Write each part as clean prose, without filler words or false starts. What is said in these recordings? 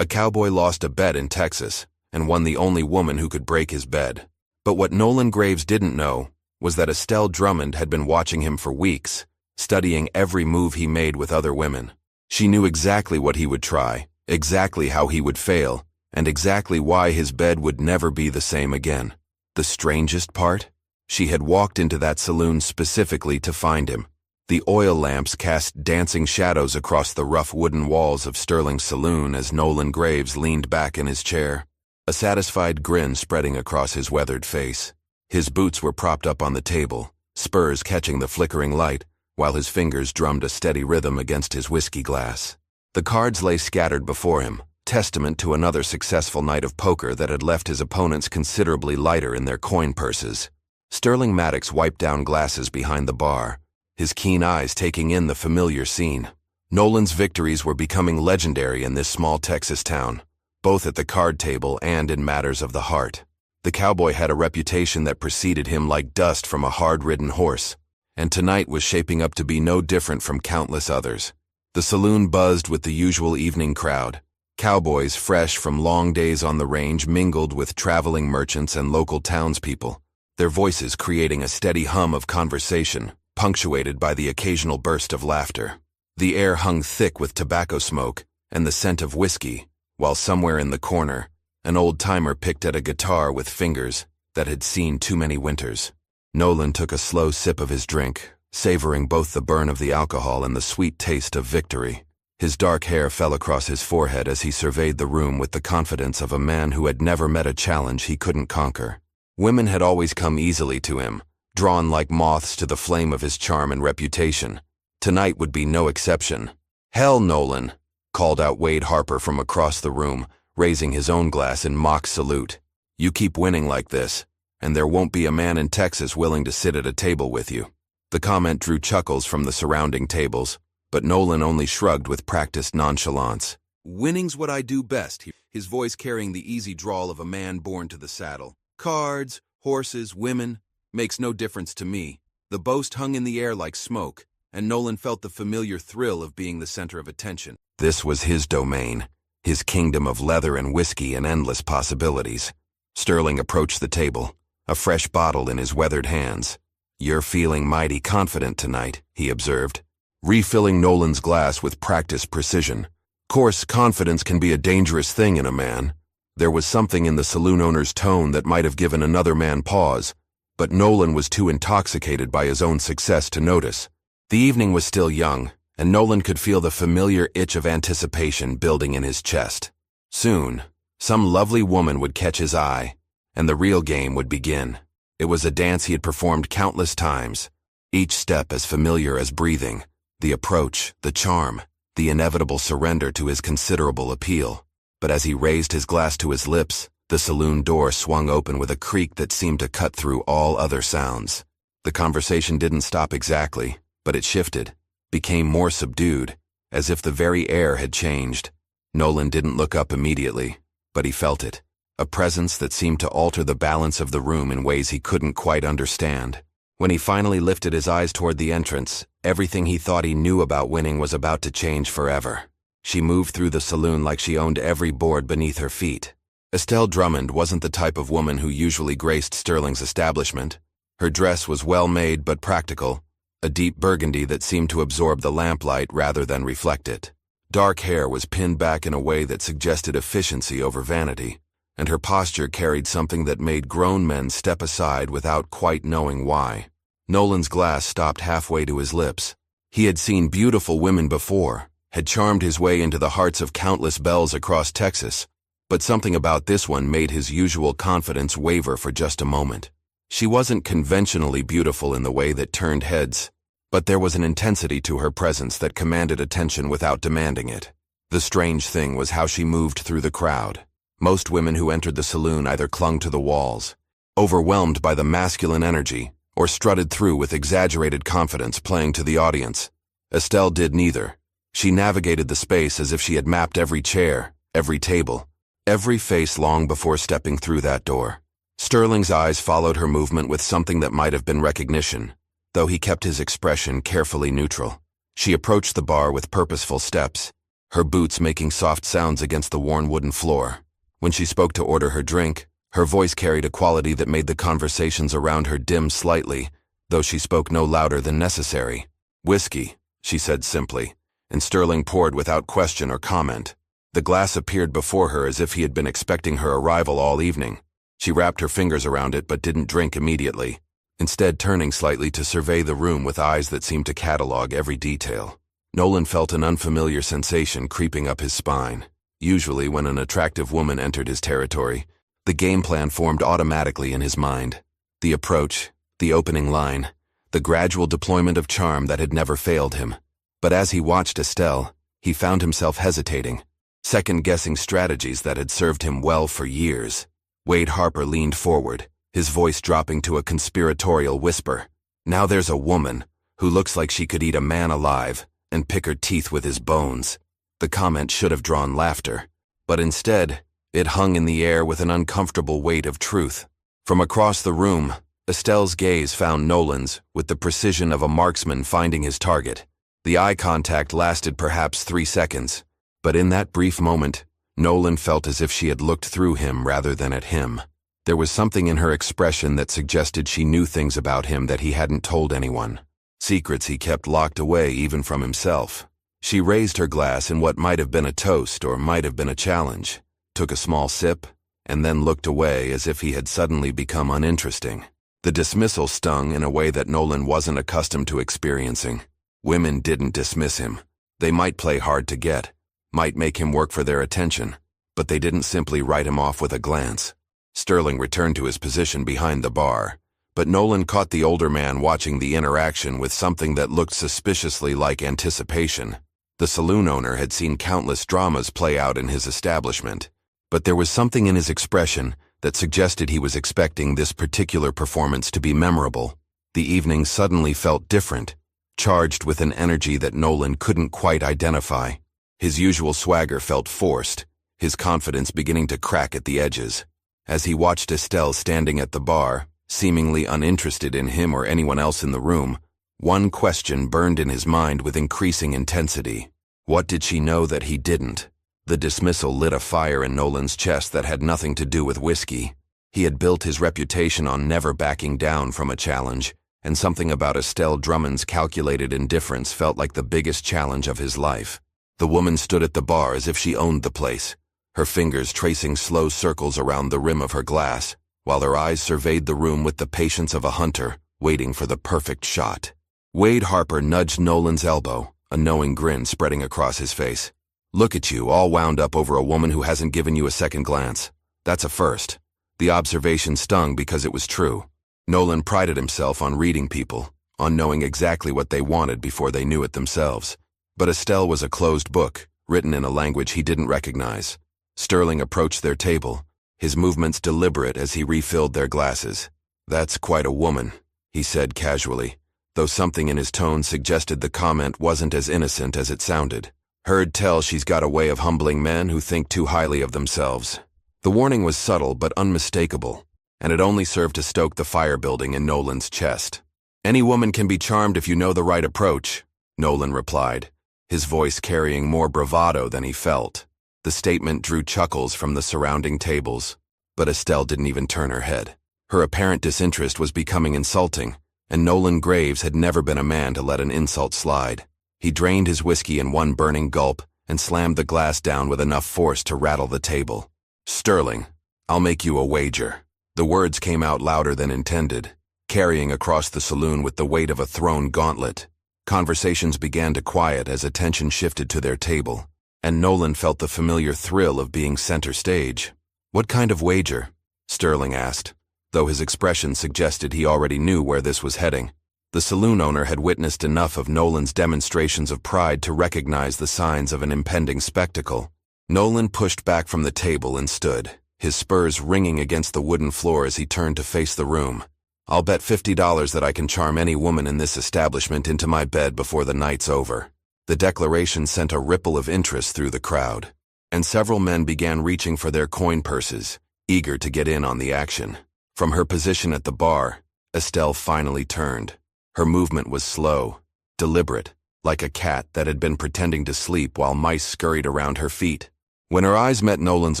A cowboy lost a bet in Texas and won the only woman who could break his bed. But what Nolan Graves didn't know was that Estelle Drummond had been watching him for weeks, studying every move he made with other women. She knew exactly what he would try, exactly how he would fail, and exactly why his bed would never be the same again. The strangest part? She had walked into that saloon specifically to find him. The oil lamps cast dancing shadows across the rough wooden walls of Sterling's saloon as Nolan Graves leaned back in his chair, a satisfied grin spreading across his weathered face. His boots were propped up on the table, spurs catching the flickering light, while his fingers drummed a steady rhythm against his whiskey glass. The cards lay scattered before him, testament to another successful night of poker that had left his opponents considerably lighter in their coin purses. Sterling Maddox wiped down glasses behind the bar, his keen eyes taking in the familiar scene. Nolan's victories were becoming legendary in this small Texas town, both at the card table and in matters of the heart. The cowboy had a reputation that preceded him like dust from a hard-ridden horse, and tonight was shaping up to be no different from countless others. The saloon buzzed with the usual evening crowd. Cowboys fresh from long days on the range mingled with traveling merchants and local townspeople, their voices creating a steady hum of conversation, punctuated by the occasional burst of laughter. The air hung thick with tobacco smoke and the scent of whiskey, while somewhere in the corner, an old-timer picked at a guitar with fingers that had seen too many winters. Nolan took a slow sip of his drink, savoring both the burn of the alcohol and the sweet taste of victory. His dark hair fell across his forehead as he surveyed the room with the confidence of a man who had never met a challenge he couldn't conquer. Women had always come easily to him, drawn like moths to the flame of his charm and reputation. Tonight would be no exception. "Hell, Nolan," called out Wade Harper from across the room, raising his own glass in mock salute. "You keep winning like this, and there won't be a man in Texas willing to sit at a table with you." The comment drew chuckles from the surrounding tables, but Nolan only shrugged with practiced nonchalance. "Winning's what I do best," his voice carrying the easy drawl of a man born to the saddle. "Cards, horses, women, makes no difference to me." The boast hung in the air like smoke, and Nolan felt the familiar thrill of being the center of attention. This was his domain, his kingdom of leather and whiskey and endless possibilities. Sterling approached the table, a fresh bottle in his weathered hands. "You're feeling mighty confident tonight," he observed, refilling Nolan's glass with practiced precision. Course, confidence can be a dangerous thing in a man. There was something in the saloon owner's tone that might have given another man pause, but Nolan was too intoxicated by his own success to notice. The evening was still young, and Nolan could feel the familiar itch of anticipation building in his chest. Soon, some lovely woman would catch his eye, and the real game would begin. It was a dance he had performed countless times, each step as familiar as breathing, the approach, the charm, the inevitable surrender to his considerable appeal. But as he raised his glass to his lips, the saloon door swung open with a creak that seemed to cut through all other sounds. The conversation didn't stop exactly, but it shifted, became more subdued, as if the very air had changed. Nolan didn't look up immediately, but he felt it, a presence that seemed to alter the balance of the room in ways he couldn't quite understand. When he finally lifted his eyes toward the entrance, everything he thought he knew about winning was about to change forever. She moved through the saloon like she owned every board beneath her feet. Estelle Drummond wasn't the type of woman who usually graced Sterling's establishment. Her dress was well-made but practical, a deep burgundy that seemed to absorb the lamplight rather than reflect it. Dark hair was pinned back in a way that suggested efficiency over vanity, and her posture carried something that made grown men step aside without quite knowing why. Nolan's glass stopped halfway to his lips. He had seen beautiful women before, had charmed his way into the hearts of countless belles across Texas, but something about this one made his usual confidence waver for just a moment. She wasn't conventionally beautiful in the way that turned heads, but there was an intensity to her presence that commanded attention without demanding it. The strange thing was how she moved through the crowd. Most women who entered the saloon either clung to the walls, overwhelmed by the masculine energy, or strutted through with exaggerated confidence playing to the audience. Estelle did neither. She navigated the space as if she had mapped every chair, every table, every face long before stepping through that door. Sterling's eyes followed her movement with something that might have been recognition, though he kept his expression carefully neutral. She approached the bar with purposeful steps, her boots making soft sounds against the worn wooden floor. When she spoke to order her drink, her voice carried a quality that made the conversations around her dim slightly, though she spoke no louder than necessary. "Whiskey," she said simply, and Sterling poured without question or comment. The glass appeared before her as if he had been expecting her arrival all evening. She wrapped her fingers around it but didn't drink immediately, instead turning slightly to survey the room with eyes that seemed to catalog every detail. Nolan felt an unfamiliar sensation creeping up his spine. Usually when an attractive woman entered his territory, the game plan formed automatically in his mind. The approach, the opening line, the gradual deployment of charm that had never failed him. But as he watched Estelle, he found himself hesitating, second-guessing strategies that had served him well for years. Wade Harper leaned forward, his voice dropping to a conspiratorial whisper. "Now there's a woman who looks like she could eat a man alive and pick her teeth with his bones." The comment should have drawn laughter, but instead, it hung in the air with an uncomfortable weight of truth. From across the room, Estelle's gaze found Nolan's with the precision of a marksman finding his target. The eye contact lasted perhaps 3 seconds, but in that brief moment, Nolan felt as if she had looked through him rather than at him. There was something in her expression that suggested she knew things about him that he hadn't told anyone. Secrets he kept locked away even from himself. She raised her glass in what might have been a toast or might have been a challenge, took a small sip, and then looked away as if he had suddenly become uninteresting. The dismissal stung in a way that Nolan wasn't accustomed to experiencing. Women didn't dismiss him. They might play hard to get, might make him work for their attention, but they didn't simply write him off with a glance. Sterling returned to his position behind the bar, but Nolan caught the older man watching the interaction with something that looked suspiciously like anticipation. The saloon owner had seen countless dramas play out in his establishment, but there was something in his expression that suggested he was expecting this particular performance to be memorable. The evening suddenly felt different, charged with an energy that Nolan couldn't quite identify. His usual swagger felt forced, his confidence beginning to crack at the edges. As he watched Estelle standing at the bar, seemingly uninterested in him or anyone else in the room, one question burned in his mind with increasing intensity. What did she know that he didn't? The dismissal lit a fire in Nolan's chest that had nothing to do with whiskey. He had built his reputation on never backing down from a challenge, and something about Estelle Drummond's calculated indifference felt like the biggest challenge of his life. The woman stood at the bar as if she owned the place, her fingers tracing slow circles around the rim of her glass, while her eyes surveyed the room with the patience of a hunter, waiting for the perfect shot. Wade Harper nudged Nolan's elbow, a knowing grin spreading across his face. "Look at you, all wound up over a woman who hasn't given you a second glance. That's a first." The observation stung because it was true. Nolan prided himself on reading people, on knowing exactly what they wanted before they knew it themselves. But Estelle was a closed book, written in a language he didn't recognize. Sterling approached their table, his movements deliberate as he refilled their glasses. "That's quite a woman," he said casually, though something in his tone suggested the comment wasn't as innocent as it sounded. "Heard tell she's got a way of humbling men who think too highly of themselves." The warning was subtle but unmistakable, and it only served to stoke the fire building in Nolan's chest. "Any woman can be charmed if you know the right approach," Nolan replied, his voice carrying more bravado than he felt. The statement drew chuckles from the surrounding tables, but Estelle didn't even turn her head. Her apparent disinterest was becoming insulting, and Nolan Graves had never been a man to let an insult slide. He drained his whiskey in one burning gulp and slammed the glass down with enough force to rattle the table. "Sterling, I'll make you a wager." The words came out louder than intended, carrying across the saloon with the weight of a thrown gauntlet. Conversations began to quiet as attention shifted to their table, and Nolan felt the familiar thrill of being center stage. "What kind of wager?" Sterling asked, though his expression suggested he already knew where this was heading. The saloon owner had witnessed enough of Nolan's demonstrations of pride to recognize the signs of an impending spectacle. Nolan pushed back from the table and stood, his spurs ringing against the wooden floor as he turned to face the room. "I'll bet $50 that I can charm any woman in this establishment into my bed before the night's over." The declaration sent a ripple of interest through the crowd, and several men began reaching for their coin purses, eager to get in on the action. From her position at the bar, Estelle finally turned. Her movement was slow, deliberate, like a cat that had been pretending to sleep while mice scurried around her feet. When her eyes met Nolan's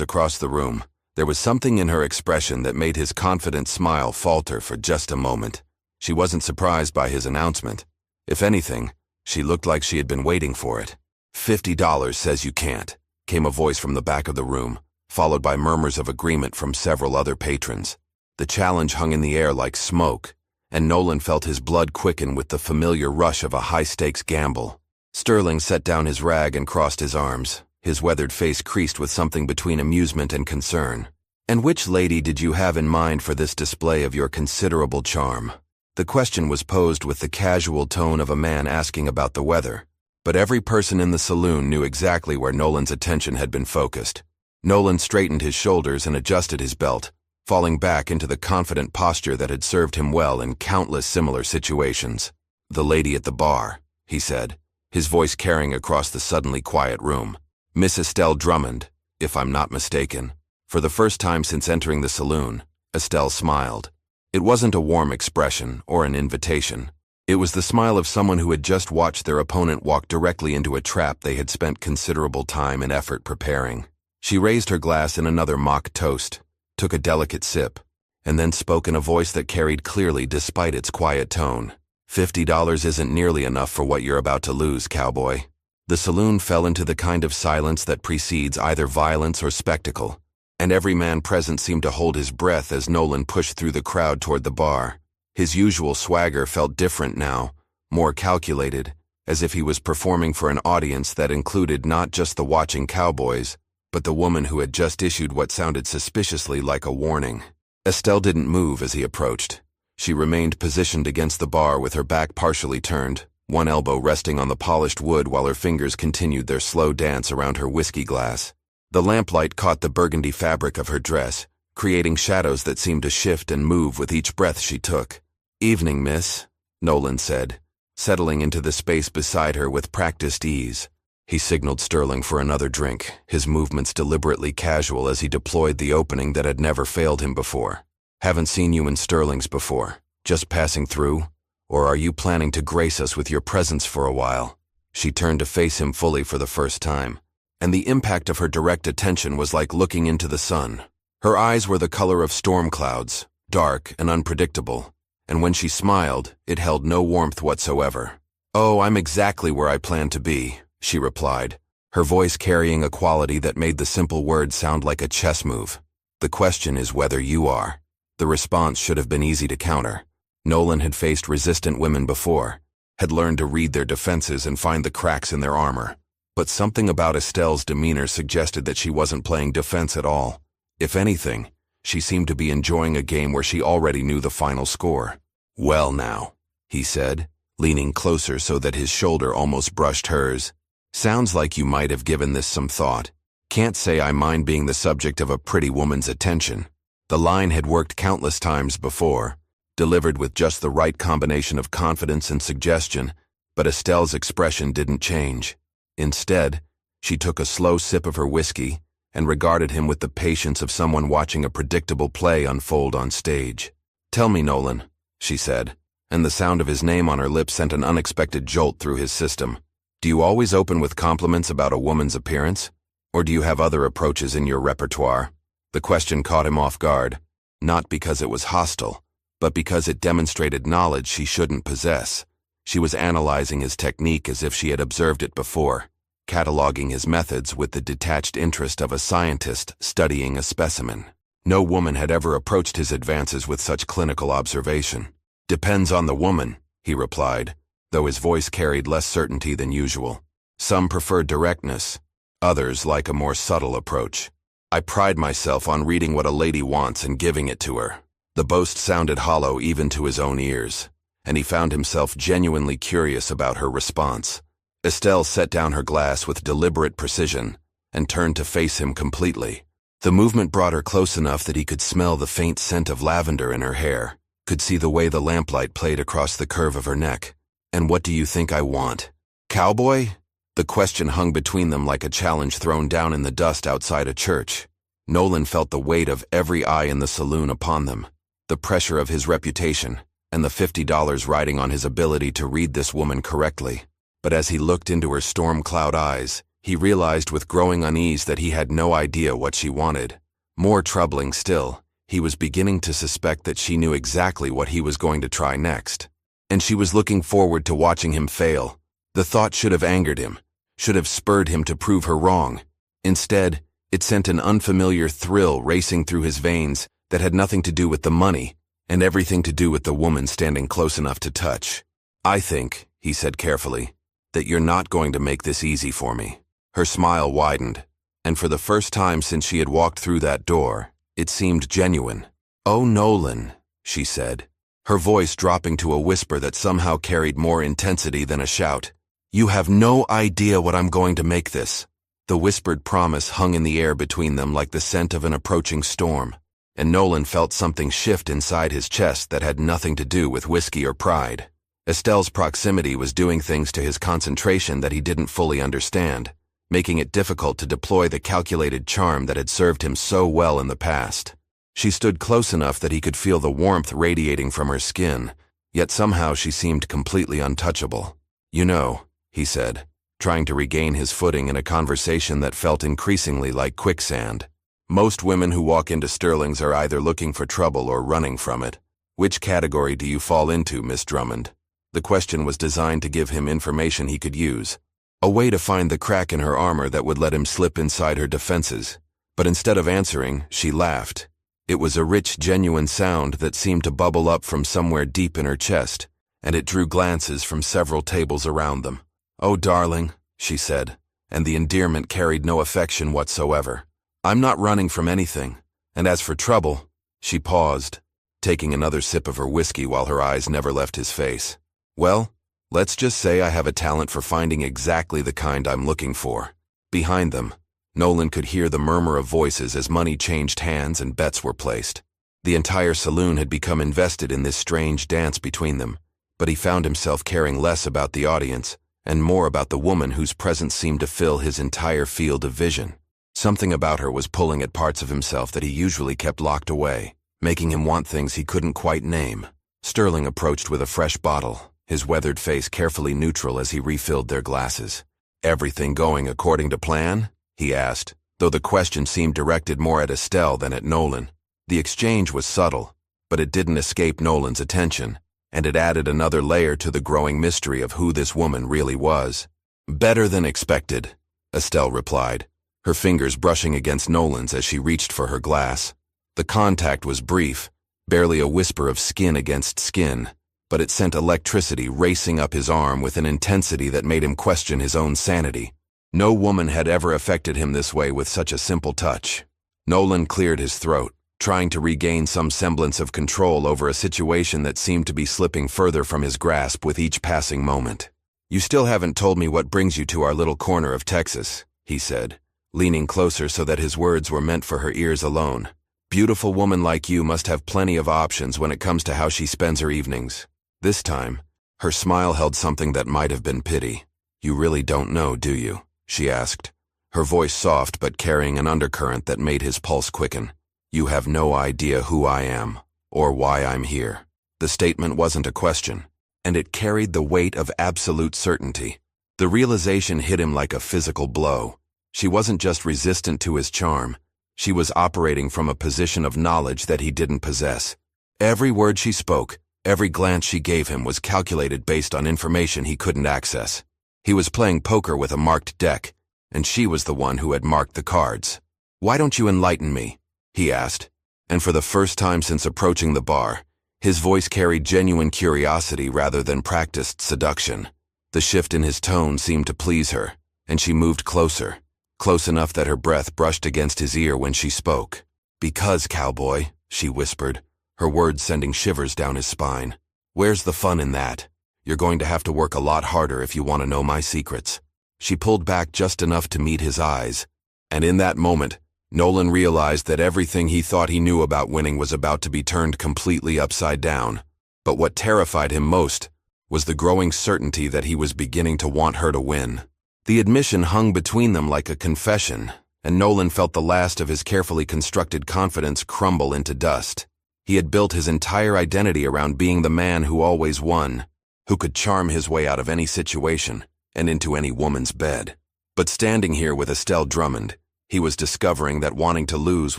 across the room, there was something in her expression that made his confident smile falter for just a moment. She wasn't surprised by his announcement. If anything, she looked like she had been waiting for it. $50 says you can't, came a voice from the back of the room, followed by murmurs of agreement from several other patrons. The challenge hung in the air like smoke, and Nolan felt his blood quicken with the familiar rush of a high-stakes gamble. Sterling set down his rag and crossed his arms, his weathered face creased with something between amusement and concern. "And which lady did you have in mind for this display of your considerable charm?" The question was posed with the casual tone of a man asking about the weather, but every person in the saloon knew exactly where Nolan's attention had been focused. Nolan straightened his shoulders and adjusted his belt, falling back into the confident posture that had served him well in countless similar situations. "The lady at the bar," he said, his voice carrying across the suddenly quiet room. "Miss Estelle Drummond, if I'm not mistaken." For the first time since entering the saloon, Estelle smiled. It wasn't a warm expression or an invitation. It was the smile of someone who had just watched their opponent walk directly into a trap they had spent considerable time and effort preparing. She raised her glass in another mock toast, took a delicate sip, and then spoke in a voice that carried clearly despite its quiet tone. $50 isn't nearly enough for what you're about to lose, Cowboy." The saloon fell into the kind of silence that precedes either violence or spectacle, and every man present seemed to hold his breath as Nolan pushed through the crowd toward the bar. His usual swagger felt different now, more calculated, as if he was performing for an audience that included not just the watching cowboys, but the woman who had just issued what sounded suspiciously like a warning. Estelle didn't move as he approached. She remained positioned against the bar with her back partially turned, one elbow resting on the polished wood while her fingers continued their slow dance around her whiskey glass. The lamplight caught the burgundy fabric of her dress, creating shadows that seemed to shift and move with each breath she took. "Evening, miss," Nolan said, settling into the space beside her with practiced ease. He signaled Sterling for another drink, his movements deliberately casual as he deployed the opening that had never failed him before. "Haven't seen you in Sterling's before. Just passing through? Or are you planning to grace us with your presence for a while?" She turned to face him fully for the first time, and the impact of her direct attention was like looking into the sun. Her eyes were the color of storm clouds, dark and unpredictable, and when she smiled, it held no warmth whatsoever. "Oh, I'm exactly where I plan to be," she replied, her voice carrying a quality that made the simple words sound like a chess move. "The question is whether you are." The response should have been easy to counter. Nolan had faced resistant women before, had learned to read their defenses and find the cracks in their armor. But something about Estelle's demeanor suggested that she wasn't playing defense at all. If anything, she seemed to be enjoying a game where she already knew the final score. "Well now," he said, leaning closer so that his shoulder almost brushed hers. "Sounds like you might have given this some thought. Can't say I mind being the subject of a pretty woman's attention." The line had worked countless times before, delivered with just the right combination of confidence and suggestion, but Estelle's expression didn't change. Instead, she took a slow sip of her whiskey and regarded him with the patience of someone watching a predictable play unfold on stage. "Tell me, Nolan," she said, and the sound of his name on her lips sent an unexpected jolt through his system. "Do you always open with compliments about a woman's appearance? Or do you have other approaches in your repertoire?" The question caught him off guard, not because it was hostile, but because it demonstrated knowledge she shouldn't possess. She was analyzing his technique as if she had observed it before, cataloging his methods with the detached interest of a scientist studying a specimen. No woman had ever approached his advances with such clinical observation. "Depends on the woman," he replied, though his voice carried less certainty than usual. "Some prefer directness, others like a more subtle approach. I pride myself on reading what a lady wants and giving it to her." The boast sounded hollow even to his own ears, and he found himself genuinely curious about her response. Estelle set down her glass with deliberate precision and turned to face him completely. The movement brought her close enough that he could smell the faint scent of lavender in her hair, could see the way the lamplight played across the curve of her neck. "And what do you think I want? Cowboy?" The question hung between them like a challenge thrown down in the dust outside a church. Nolan felt the weight of every eye in the saloon upon them, the pressure of his reputation, and the $50 riding on his ability to read this woman correctly. But as he looked into her storm cloud eyes, he realized with growing unease that he had no idea what she wanted. More troubling still, he was beginning to suspect that she knew exactly what he was going to try next. And she was looking forward to watching him fail. The thought should have angered him, should have spurred him to prove her wrong. Instead, it sent an unfamiliar thrill racing through his veins that had nothing to do with the money, and everything to do with the woman standing close enough to touch. "I think," he said carefully, "that you're not going to make this easy for me." Her smile widened, and for the first time since she had walked through that door, it seemed genuine. "Oh, Nolan," she said, her voice dropping to a whisper that somehow carried more intensity than a shout. "You have no idea what I'm going to make this." The whispered promise hung in the air between them like the scent of an approaching storm, and Nolan felt something shift inside his chest that had nothing to do with whiskey or pride. Estelle's proximity was doing things to his concentration that he didn't fully understand, making it difficult to deploy the calculated charm that had served him so well in the past. She stood close enough that he could feel the warmth radiating from her skin, yet somehow she seemed completely untouchable. "You know," he said, trying to regain his footing in a conversation that felt increasingly like quicksand. "Most women who walk into Sterling's are either looking for trouble or running from it. Which category do you fall into, Miss Drummond?" The question was designed to give him information he could use, a way to find the crack in her armor that would let him slip inside her defenses. But instead of answering, she laughed. It was a rich, genuine sound that seemed to bubble up from somewhere deep in her chest, and it drew glances from several tables around them. "Oh, darling," she said, and the endearment carried no affection whatsoever. "I'm not running from anything, and as for trouble—" She paused, taking another sip of her whiskey while her eyes never left his face. "Well, let's just say I have a talent for finding exactly the kind I'm looking for." Behind them, Nolan could hear the murmur of voices as money changed hands and bets were placed. The entire saloon had become invested in this strange dance between them, but he found himself caring less about the audience and more about the woman whose presence seemed to fill his entire field of vision. Something about her was pulling at parts of himself that he usually kept locked away, making him want things he couldn't quite name. Sterling approached with a fresh bottle, his weathered face carefully neutral as he refilled their glasses. "Everything going according to plan?" he asked, though the question seemed directed more at Estelle than at Nolan. The exchange was subtle, but it didn't escape Nolan's attention, and it added another layer to the growing mystery of who this woman really was. "Better than expected," Estelle replied, her fingers brushing against Nolan's as she reached for her glass. The contact was brief, barely a whisper of skin against skin, but it sent electricity racing up his arm with an intensity that made him question his own sanity. No woman had ever affected him this way with such a simple touch. Nolan cleared his throat, trying to regain some semblance of control over a situation that seemed to be slipping further from his grasp with each passing moment. "You still haven't told me what brings you to our little corner of Texas," he said, leaning closer so that his words were meant for her ears alone. "Beautiful woman like you must have plenty of options when it comes to how she spends her evenings." This time, her smile held something that might have been pity. "You really don't know, do you?" she asked, her voice soft but carrying an undercurrent that made his pulse quicken. "You have no idea who I am, or why I'm here." The statement wasn't a question, and it carried the weight of absolute certainty. The realization hit him like a physical blow. She wasn't just resistant to his charm, she was operating from a position of knowledge that he didn't possess. Every word she spoke, every glance she gave him was calculated based on information he couldn't access. He was playing poker with a marked deck, and she was the one who had marked the cards. "Why don't you enlighten me?" he asked, and for the first time since approaching the bar, his voice carried genuine curiosity rather than practiced seduction. The shift in his tone seemed to please her, and she moved closer, close enough that her breath brushed against his ear when she spoke. "Because, Cowboy," she whispered, her words sending shivers down his spine. "Where's the fun in that? You're going to have to work a lot harder if you want to know my secrets." She pulled back just enough to meet his eyes, and in that moment, Nolan realized that everything he thought he knew about winning was about to be turned completely upside down. But what terrified him most was the growing certainty that he was beginning to want her to win. The admission hung between them like a confession, and Nolan felt the last of his carefully constructed confidence crumble into dust. He had built his entire identity around being the man who always won, who could charm his way out of any situation. and into any woman's bed. But standing here with Estelle Drummond, he was discovering that wanting to lose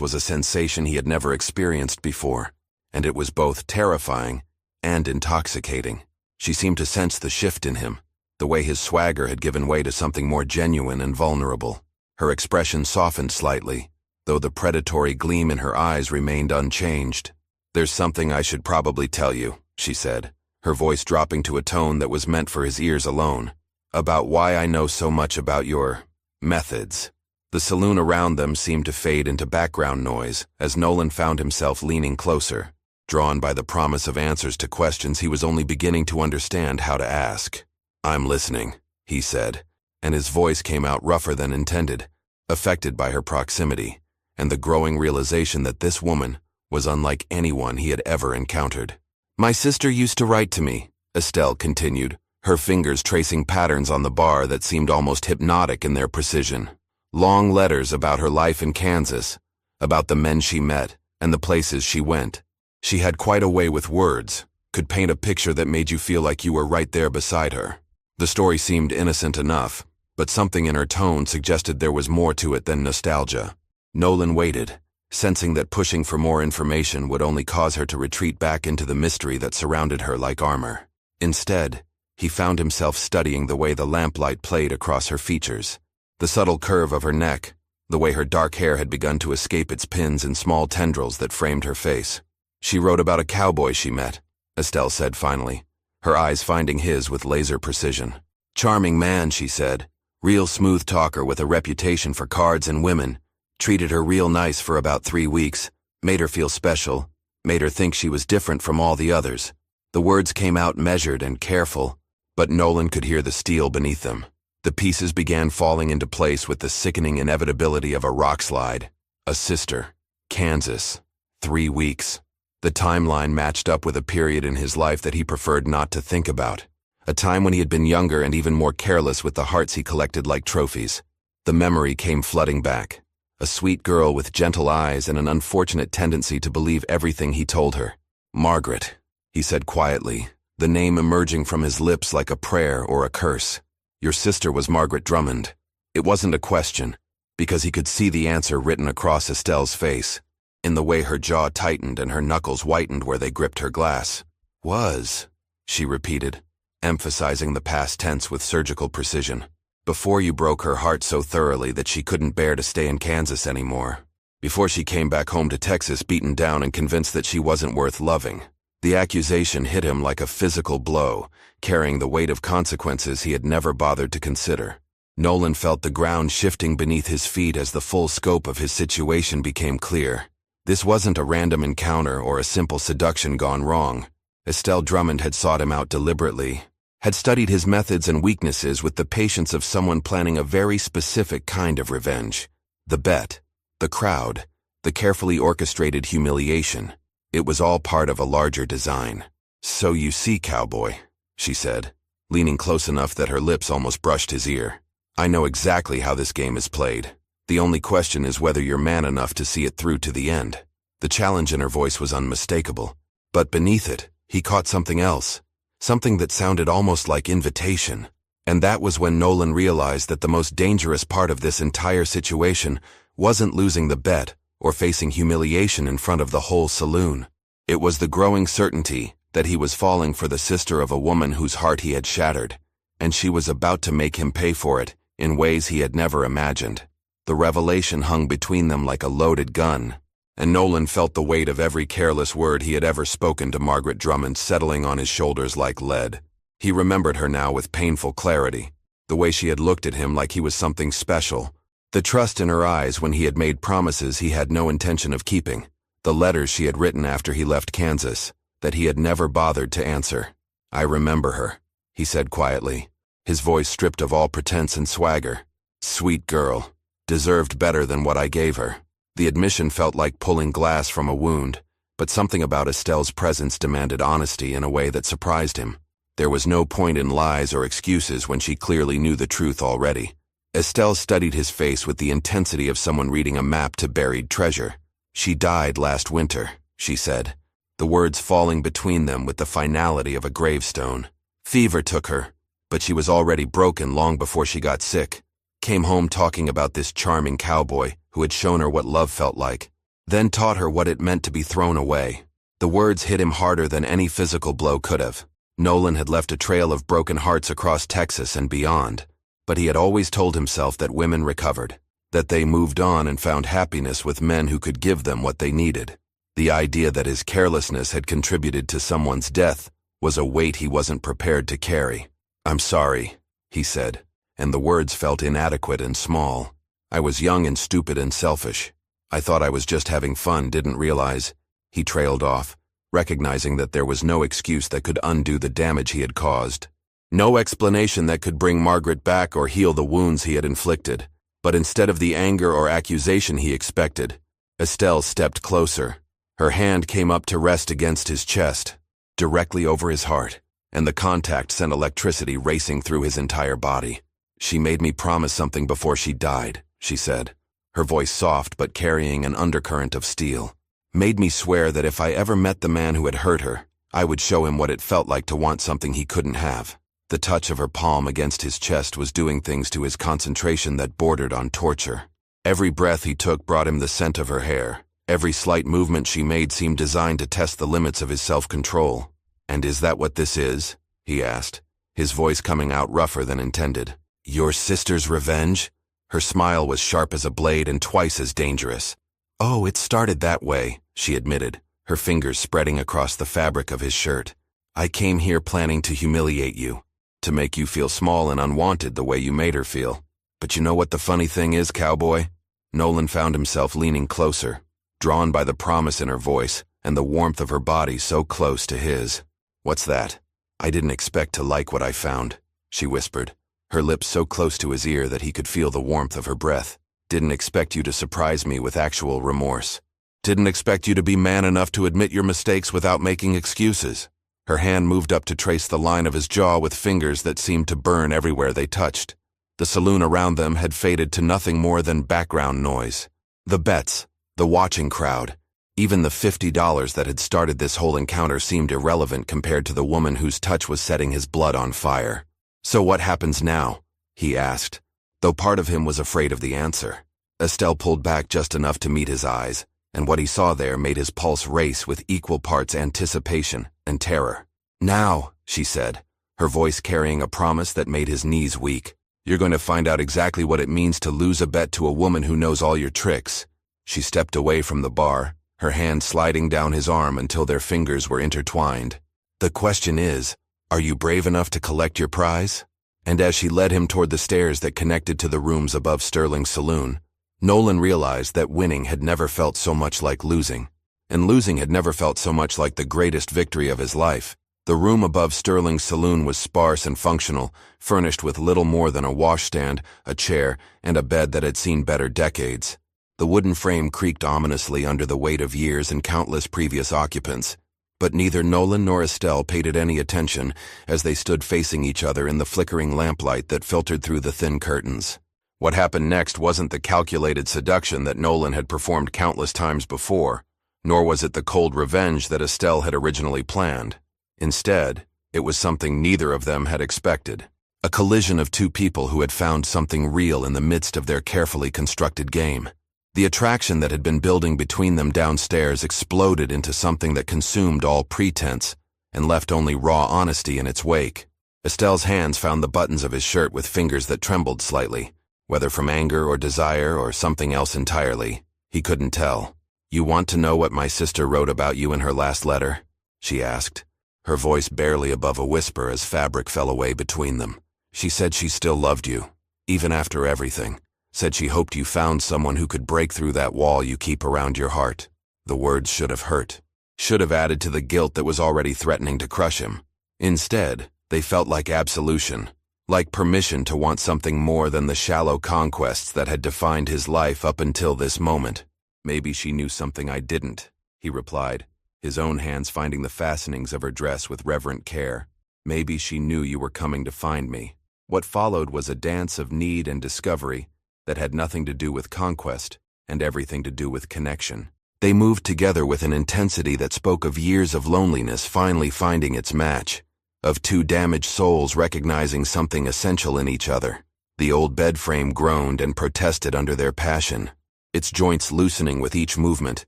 was a sensation he had never experienced before, and it was both terrifying and intoxicating. She seemed to sense the shift in him, the way his swagger had given way to something more genuine and vulnerable. Her expression softened slightly, though the predatory gleam in her eyes remained unchanged. "There's something I should probably tell you," she said, her voice dropping to a tone that was meant for his ears alone, "about why I know so much about your methods." The saloon around them seemed to fade into background noise as Nolan found himself leaning closer, drawn by the promise of answers to questions he was only beginning to understand how to ask. "I'm listening," he said, and his voice came out rougher than intended, affected by her proximity, and the growing realization that this woman was unlike anyone he had ever encountered. "My sister used to write to me," Estelle continued, her fingers tracing patterns on the bar that seemed almost hypnotic in their precision. Long letters about her life in Kansas, about the men she met and the places she went. She had quite a way with words, could paint a picture that made you feel like you were right there beside her. The story seemed innocent enough, but something in her tone suggested there was more to it than nostalgia. Nolan waited, sensing that pushing for more information would only cause her to retreat back into the mystery that surrounded her like armor. Instead, he found himself studying the way the lamplight played across her features, the subtle curve of her neck, the way her dark hair had begun to escape its pins and small tendrils that framed her face. "She wrote about a cowboy she met," Estelle said finally, her eyes finding his with laser precision. "Charming man," she said, "real smooth talker with a reputation for cards and women. Treated her real nice for about 3 weeks, made her feel special, made her think she was different from all the others." The words came out measured and careful, but Nolan could hear the steel beneath them. The pieces began falling into place with the sickening inevitability of a rockslide. A sister. Kansas. 3 weeks. The timeline matched up with a period in his life that he preferred not to think about. A time when he had been younger and even more careless with the hearts he collected like trophies. The memory came flooding back. A sweet girl with gentle eyes and an unfortunate tendency to believe everything he told her. "Margaret," he said quietly, the name emerging from his lips like a prayer or a curse. "Your sister was Margaret Drummond." It wasn't a question, because he could see the answer written across Estelle's face, in the way her jaw tightened and her knuckles whitened where they gripped her glass. "Was," she repeated, emphasizing the past tense with surgical precision. "Before you broke her heart so thoroughly that she couldn't bear to stay in Kansas anymore. Before she came back home to Texas beaten down and convinced that she wasn't worth loving." The accusation hit him like a physical blow, carrying the weight of consequences he had never bothered to consider. Nolan felt the ground shifting beneath his feet as the full scope of his situation became clear. This wasn't a random encounter or a simple seduction gone wrong. Estelle Drummond had sought him out deliberately, had studied his methods and weaknesses with the patience of someone planning a very specific kind of revenge. The bet, the crowd, the carefully orchestrated humiliation. It was all part of a larger design. "So you see, Cowboy," she said, leaning close enough that her lips almost brushed his ear. "I know exactly how this game is played. The only question is whether you're man enough to see it through to the end." The challenge in her voice was unmistakable, but beneath it, he caught something else, something that sounded almost like invitation. And that was when Nolan realized that the most dangerous part of this entire situation wasn't losing the bet or facing humiliation in front of the whole saloon. It was the growing certainty that he was falling for the sister of a woman whose heart he had shattered, and she was about to make him pay for it in ways he had never imagined. The revelation hung between them like a loaded gun, and Nolan felt the weight of every careless word he had ever spoken to Margaret Drummond settling on his shoulders like lead. He remembered her now with painful clarity, the way she had looked at him like he was something special, the trust in her eyes when he had made promises he had no intention of keeping, the letters she had written after he left Kansas that he had never bothered to answer. "I remember her," he said quietly, his voice stripped of all pretense and swagger. "Sweet girl. Deserved better than what I gave her." The admission felt like pulling glass from a wound, but something about Estelle's presence demanded honesty in a way that surprised him. There was no point in lies or excuses when she clearly knew the truth already. Estelle studied his face with the intensity of someone reading a map to buried treasure. "She died last winter," she said, the words falling between them with the finality of a gravestone. "Fever took her, but she was already broken long before she got sick. Came home talking about this charming cowboy who had shown her what love felt like, then taught her what it meant to be thrown away. The words hit him harder than any physical blow could have. Nolan had left a trail of broken hearts across Texas and beyond, but he had always told himself that women recovered, that they moved on and found happiness with men who could give them what they needed. The idea that his carelessness had contributed to someone's death was a weight he wasn't prepared to carry. "I'm sorry," he said, and the words felt inadequate and small. "I was young and stupid and selfish. I thought I was just having fun, didn't realize." He trailed off, recognizing that there was no excuse that could undo the damage he had caused. No explanation that could bring Margaret back or heal the wounds he had inflicted. But instead of the anger or accusation he expected, Estelle stepped closer. Her hand came up to rest against his chest, directly over his heart, and the contact sent electricity racing through his entire body. "She made me promise something before she died," she said, her voice soft but carrying an undercurrent of steel. "Made me swear that if I ever met the man who had hurt her, I would show him what it felt like to want something he couldn't have." The touch of her palm against his chest was doing things to his concentration that bordered on torture. Every breath he took brought him the scent of her hair. Every slight movement she made seemed designed to test the limits of his self-control. "And is that what this is?" he asked, his voice coming out rougher than intended. "Your sister's revenge?" Her smile was sharp as a blade and twice as dangerous. "Oh, it started that way," she admitted, her fingers spreading across the fabric of his shirt. "I came here planning to humiliate you, to make you feel small and unwanted the way you made her feel. But you know what the funny thing is, cowboy?" Nolan found himself leaning closer, drawn by the promise in her voice and the warmth of her body so close to his. "What's that?" "I didn't expect to like what I found," she whispered, her lips so close to his ear that he could feel the warmth of her breath. "Didn't expect you to surprise me with actual remorse. Didn't expect you to be man enough to admit your mistakes without making excuses." Her hand moved up to trace the line of his jaw with fingers that seemed to burn everywhere they touched. The saloon around them had faded to nothing more than background noise. The bets, the watching crowd, even the $50 that had started this whole encounter seemed irrelevant compared to the woman whose touch was setting his blood on fire. "So what happens now?" he asked, though part of him was afraid of the answer. Estelle pulled back just enough to meet his eyes, and what he saw there made his pulse race with equal parts anticipation and terror. "Now," she said, her voice carrying a promise that made his knees weak. "You're going to find out exactly what it means to lose a bet to a woman who knows all your tricks." She stepped away from the bar, her hand sliding down his arm until their fingers were intertwined. "The question is, are you brave enough to collect your prize?" And as she led him toward the stairs that connected to the rooms above Sterling's saloon, Nolan realized that winning had never felt so much like losing, and losing had never felt so much like the greatest victory of his life. The room above Sterling's saloon was sparse and functional, furnished with little more than a washstand, a chair, and a bed that had seen better decades. The wooden frame creaked ominously under the weight of years and countless previous occupants, but neither Nolan nor Estelle paid it any attention as they stood facing each other in the flickering lamplight that filtered through the thin curtains. What happened next wasn't the calculated seduction that Nolan had performed countless times before, nor was it the cold revenge that Estelle had originally planned. Instead, it was something neither of them had expected. A collision of two people who had found something real in the midst of their carefully constructed game. The attraction that had been building between them downstairs exploded into something that consumed all pretense and left only raw honesty in its wake. Estelle's hands found the buttons of his shirt with fingers that trembled slightly. Whether from anger or desire or something else entirely, he couldn't tell. "You want to know what my sister wrote about you in her last letter?" she asked, her voice barely above a whisper as fabric fell away between them. "She said she still loved you, even after everything. Said she hoped you found someone who could break through that wall you keep around your heart." The words should have hurt, should have added to the guilt that was already threatening to crush him. Instead, they felt like absolution, like permission to want something more than the shallow conquests that had defined his life up until this moment. "Maybe she knew something I didn't," he replied, his own hands finding the fastenings of her dress with reverent care. "Maybe she knew you were coming to find me." What followed was a dance of need and discovery that had nothing to do with conquest and everything to do with connection. They moved together with an intensity that spoke of years of loneliness finally finding its match. of two damaged souls recognizing something essential in each other. The old bed frame groaned and protested under their passion, its joints loosening with each movement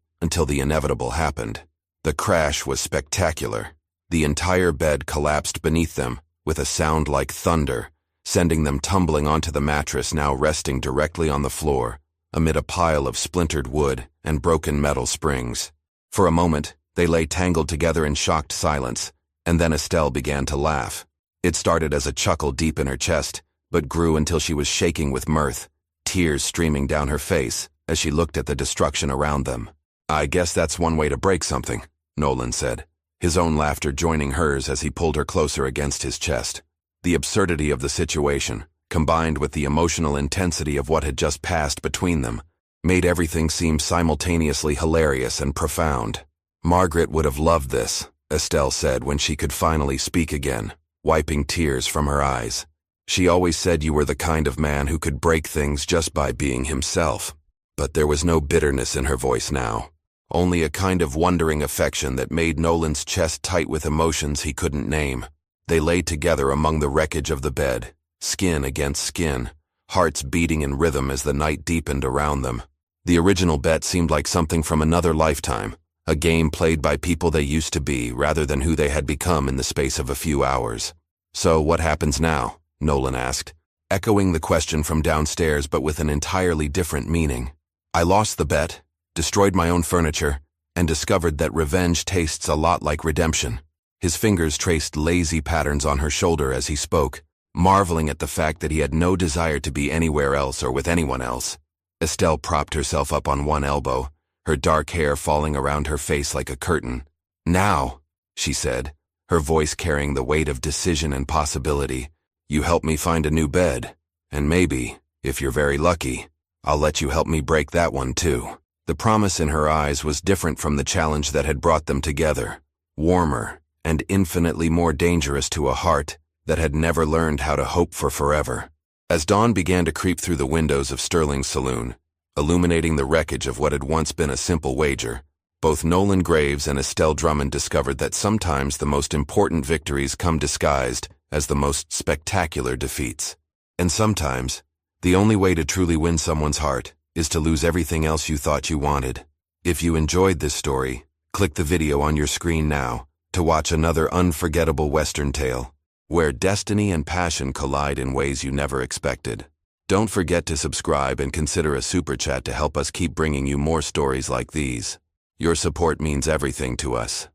until the inevitable happened. The crash was spectacular. The entire bed collapsed beneath them with a sound like thunder, sending them tumbling onto the mattress now resting directly on the floor, amid a pile of splintered wood and broken metal springs. For a moment, they lay tangled together in shocked silence, and then Estelle began to laugh. It started as a chuckle deep in her chest, but grew until she was shaking with mirth, tears streaming down her face as she looked at the destruction around them. "I guess that's one way to break something," Nolan said, his own laughter joining hers as he pulled her closer against his chest. The absurdity of the situation, combined with the emotional intensity of what had just passed between them, made everything seem simultaneously hilarious and profound. "Margaret would have loved this," Estelle said when she could finally speak again, wiping tears from her eyes. "She always said you were the kind of man who could break things just by being himself." But there was no bitterness in her voice now, only a kind of wondering affection that made Nolan's chest tight with emotions he couldn't name. They lay together among the wreckage of the bed, skin against skin, hearts beating in rhythm as the night deepened around them. The original bet seemed like something from another lifetime, a game played by people they used to be rather than who they had become in the space of a few hours. "So what happens now?" Nolan asked, echoing the question from downstairs but with an entirely different meaning. "I lost the bet, destroyed my own furniture, and discovered that revenge tastes a lot like redemption." His fingers traced lazy patterns on her shoulder as he spoke, marveling at the fact that he had no desire to be anywhere else or with anyone else. Estelle propped herself up on one elbow, her dark hair falling around her face like a curtain. "Now," she said, her voice carrying the weight of decision and possibility, "you help me find a new bed, and maybe, if you're very lucky, I'll let you help me break that one too." The promise in her eyes was different from the challenge that had brought them together, warmer and infinitely more dangerous to a heart that had never learned how to hope for forever. As dawn began to creep through the windows of Sterling's saloon, illuminating the wreckage of what had once been a simple wager, both Nolan Graves and Estelle Drummond discovered that sometimes the most important victories come disguised as the most spectacular defeats. And sometimes, the only way to truly win someone's heart is to lose everything else you thought you wanted. If you enjoyed this story, click the video on your screen now to watch another unforgettable Western tale, where destiny and passion collide in ways you never expected. Don't forget to subscribe and consider a super chat to help us keep bringing you more stories like these. Your support means everything to us.